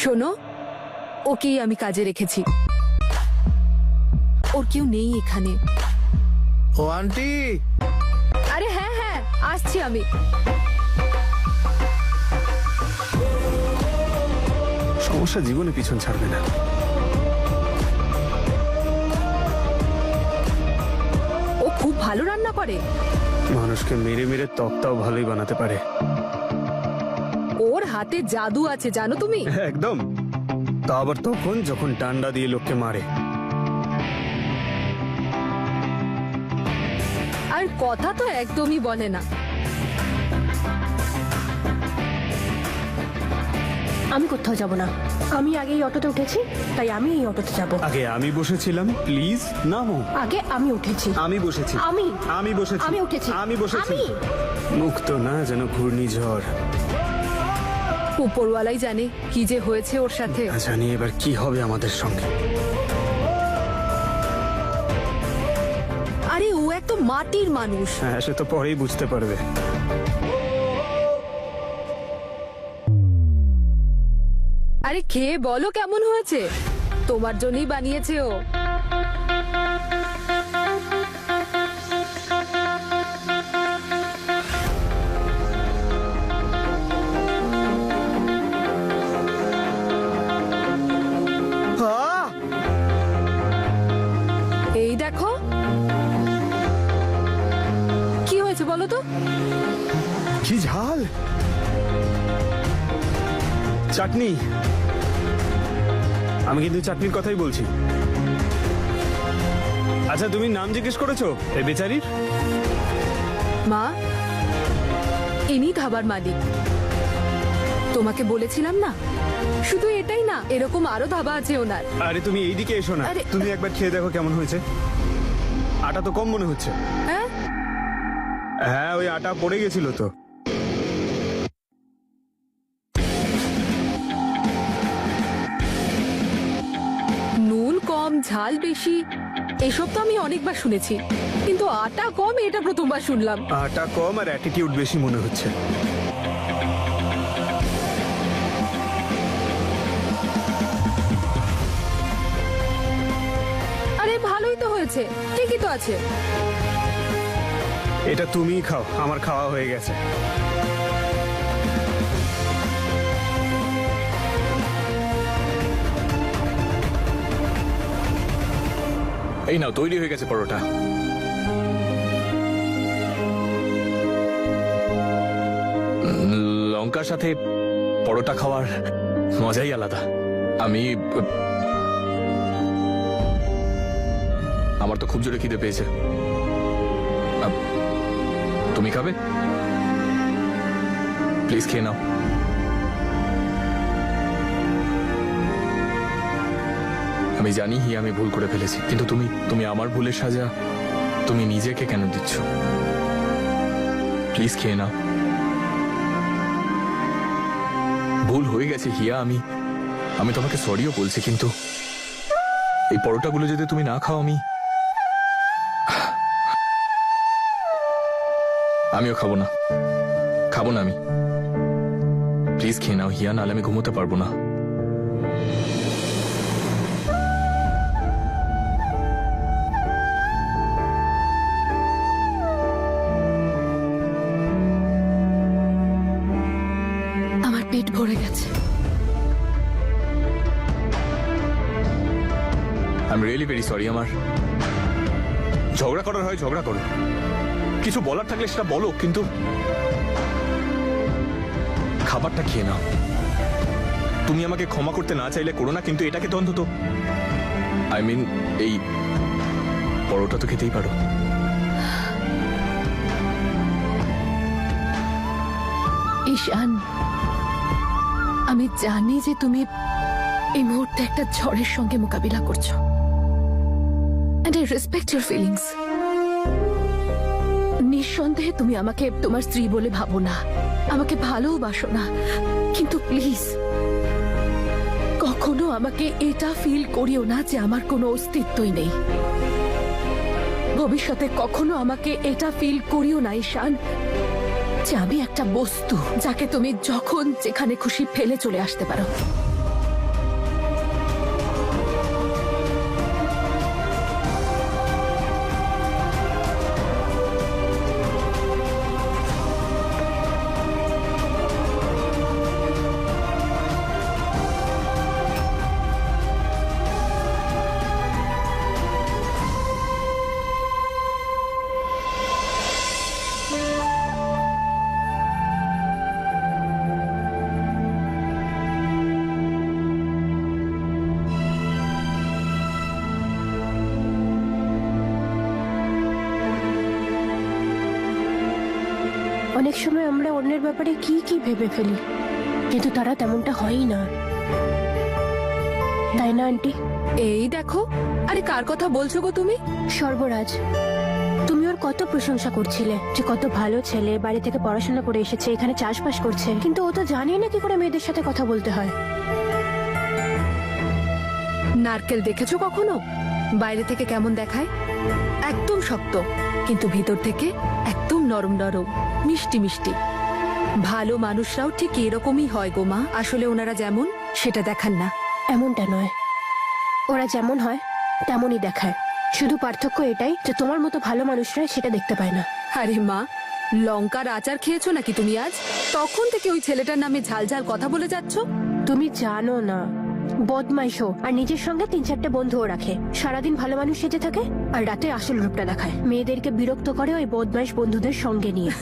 শোনো, ওকেই আমি কাজে রেখেছি। ওর কেউ নেই এখানে। ও আন্টি, আরে হ্যাঁ হ্যাঁ, আসছি আমি। সমস্যা জীবনে পিছন ছাড়বে না। ও খুব ভালো রান্না করে। মানুষকে মেরে মেরে তক্তাও ভালোই বানাতে পারে। ওর হাতে জাদু আছে জানো তুমি। একদম। তা আবার তখন যখন ডান্ডা দিয়ে লোককে মারে। আর কথা তো একদমই বলে না। আমি কোথাও যাব না। আমি আগে এই অটোতে উঠেছি, তাই আমি এই অটোতে যাব। আগে আমি বসেছিলাম, প্লিজ নামো। আগে আমি উঠেছি। আমি বসেছি। আমি বসেছি। আমি উঠেছি। আমি বসেছি। আমি। মুক্ত না যেন ঘূর্ণিঝড়। উপরওয়ালাই জানে কি যে হয়েছে ওর সাথে। না জানি এবার কি হবে আমাদের সঙ্গে। আরে ও এক তো মাটির মানুষ। হ্যাঁ, সে তো পরেই বুঝতে পারবে। আরে খেয়ে বলো কেমন হয়েছে। তোমার জন্যই বানিয়েছে ও। এই দেখো কি হয়েছে বলো তো। কি ঝাল। চাটনি। আমি কিন্তু চাটনির কথাই বলছি। আচ্ছা, তুমি নাম জিজ্ঞেস করেছো এই বেচারির? মা, ইনি ধাবার মালিক। তোমাকে বলেছিলাম না। শুধু এটাই না, এরকম আরো ধাবা আছে ওনার। আরে তুমি এইদিকে এসো না। আরে। তুমি একবার খেয়ে দেখো কেমন হয়েছে। আটা তো কম মনে হচ্ছে। হ্যাঁ হ্যাঁ, ওই আটা পড়ে গেছিল তো। নুন কম, ঝাল বেশি, এসব তো আমি অনেকবার শুনেছি, কিন্তু আটা কম এটা প্রথমবার শুনলাম। আটা কম আর অ্যাটিটিউড বেশি মনে হচ্ছে। আরে ভালোই তো হয়েছে, ঠিকই তো আছে। এটা তুমিই খাও, আমার খাওয়া হয়ে গেছে। এই নাও, তৈরি হয়ে গেছে পরোটা। লঙ্কার সাথে পরোটা খাওয়ার মজাই আলাদা। আমার তো খুব জোরে খিদে পেয়েছে। তুমি খাবে? প্লিজ খেয়ে নাও। আমি জানি হিয়া, আমি ভুল করে ফেলেছি, কিন্তু তুমি আমার ভুলের সাজা তুমি নিজেকে কেন দিচ্ছ? প্লিজ খেয়ে নাও। ভুল হয়ে গেছে হিয়া, আমি তোমাকে সরিও বলছি, কিন্তু এই পরোটাগুলো যদি তুমি না খাও আমিও খাবো না আমি। প্লিজ খেয়ে নাও হিয়া, নাহলে আমি ঘুমোতে পারবো না। আমার পেট ভরে গেছে। I am really very sorry. আমার ঝগড়া করার হয় ঝগড়া করো, কিছু বলার থাকলে সেটা বলো, কিন্তু খাবারটা খেয়ে নাও। তুমি আমাকে ক্ষমা করতে না চাইলে করো না, কিন্তু এটাকে তো অন্তত এই পরোটা তো খেতেই পারো। ঈশান, আমি জানি যে তুমি এই মুহূর্তে একটা ঝড়ের সঙ্গে মোকাবিলা করছো, and I respect your feelings. নিঃসন্দেহে তুমি আমাকে তোমার স্ত্রী বলে ভাবো না, আমাকে ভালোবাসো না, কিন্তু প্লিজ কখনো আমাকে এটা ফিল করিও না যে আমার কোনো অস্তিত্বই নেই। ভবিষ্যতে কখনো আমাকে এটা ফিল করিও না ঈশান যে আমি একটা বস্তু যাকে তুমি যখন যেখানে খুশি ফেলে চলে আসতে পারো। অন্যের ব্যাপারে কি কি ভেবে ফেলি, কিন্তু তারা তেমনটা হয়ই না, তাই না আন্টি? এই দেখো, আরে কার কথা বলছো গো তুমি? সর্বরাজ, তুমি ওর কত প্রশংসা করছিলে যে কত ভালো ছেলে, বাড়ি থেকে পড়াশোনা করে এসেছে, এখানে চাষবাস করছে, কিন্তু ও তো জানেই না কি করে মেয়েদের সাথে কথা বলতে হয়। নারকেল দেখেছো কখনো বাইরে থেকে কেমন দেখায়? একদম শক্ত, কিন্তু ভিতর থেকে একদম নরম নরম, মিষ্টি মিষ্টি। ভালো মানুষরাও ঠিক এরকমই হয় গো মা, আসলে ওনারা যেমন সেটা দেখান না। এমনটা নয়, ওরা যেমন হয় তেমনই দেখায়, শুধু পার্থক্য এটাই যে তোমার মতো ভালো মানুষরা সেটা দেখতে পায় না। আরে মা, লঙ্কার আচার খেয়েছো নাকি তুমি আজ? তখন থেকে ওই ছেলেটার নামে ঝাল ঝাল কথা বলে যাচ্ছ। তুমি জানো না, বদমাইশ ও, আর নিজের সঙ্গে 3-4টে বন্ধুও রাখে। সারাদিন ভালো মানুষ সেজে থাকে আর রাতে আসল রূপটা দেখায়, মেয়েদেরকে বিরক্ত করে ওই বদমাইশ বন্ধুদের সঙ্গে নিয়ে।